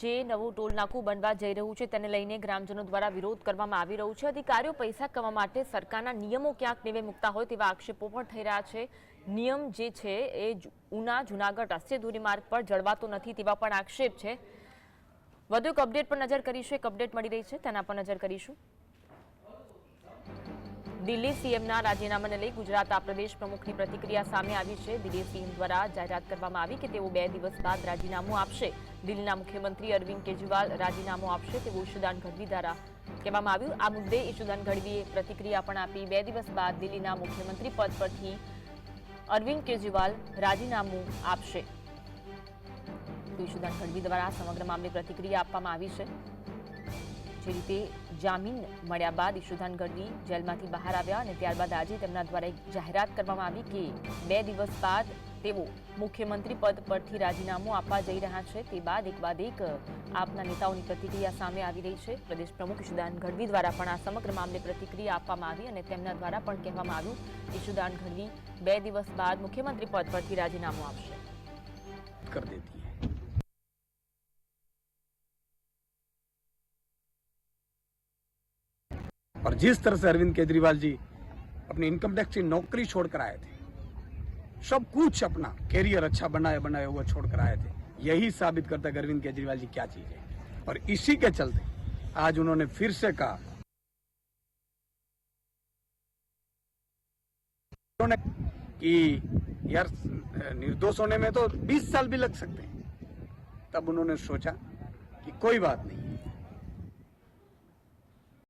જે નવું ટોલ નાકું બનવા જઈ રહ્યું છે તેને લઈને ગ્રામજનો દ્વારા વિરોધ કરવામાં આવી રહ્યો છે। અધિકારીઓ પૈસા કમાવા માટે સરકારના નિયમો ક્યાંક નેવે મૂકતા હોય તેવા આક્ષેપો પણ થઈ રહ્યા છે। નિયમ જે છે એ ઉના જૂનાગઢ રાષ્ટ્રીય ધોરીમાર્ગ પર જળવાતો નથી તેવા પણ આક્ષેપ છે। વધુ એક અપડેટ પર નજર કરીશું। એક અપડેટ મળી રહી છે તેના પર નજર કરીશું। દિલ્હી સીએમના રાજીનામાને લઈ ગુજરાત પ્રદેશ પ્રમુખની પ્રતિક્રિયા સામે આવી છે। દિલ્હી સીએમ દ્વારા જાહેરાત કરવામાં આવી કે તેઓ 2 દિવસ બાદ રાજીનામું આપશે। દિલ્હીના મુખ્યમંત્રી અરવિંદ કેજરીવાલ રાજીનામું આપશે તેવું ઈશુદાન ગઢવી દ્વારા કહેવામાં આવ્યું। આ મુદ્દે ઈશુદાન ગઢવીએ પ્રતિક્રિયા પણ આપી। 2 દિવસ બાદ દિલ્હીના મુખ્યમંત્રી પદ પરથી અરવિંદ કેજરીવાલ રાજીનામું આપશે। ઈશુદાન ગઢવી દ્વારા સમગ્ર મામલે પ્રતિક્રિયા આપવામાં આવી છે। જે રીતે જામીન મળ્યા બાદ ઈશુદાન ગઢવી જેલમાંથી બહાર આવ્યા અને ત્યારબાદ આજે તેમના દ્વારા એક જાહેરાત કરવામાં આવી કે 2 દિવસ બાદ તેઓ મુખ્યમંત્રી પદ પરથી રાજીનામું આપવા જઈ રહ્યા છે। તે બાદ એક આપના નેતાઓની પ્રતિક્રિયા સામે આવી રહી છે। પ્રદેશ પ્રમુખ ઈશુદાન ગઢવી દ્વારા પણ આ સમગ્ર મામલે પ્રતિક્રિયા આપવામાં આવી અને તેમના દ્વારા પણ કહેવામાં આવ્યું ઈશુદાન ગઢવી 2 દિવસ બાદ મુખ્યમંત્રી પદ પરથી રાજીનામું આપશે। कर देती है। और जिस तरह से अरविंद केजरीवाल जी अपनी इनकम टैक्स की नौकरी छोड़कर आए थे, सब कुछ अपना कैरियर अच्छा बनाया हुआ छोड़कर आए थे, यही साबित करता है अरविंद केजरीवाल जी क्या चीज है। और इसी के चलते आज उन्होंने फिर से कहा कि यार निर्दोष होने में तो 20 साल भी लग सकते हैं। तब उन्होंने सोचा कि कोई बात नहीं,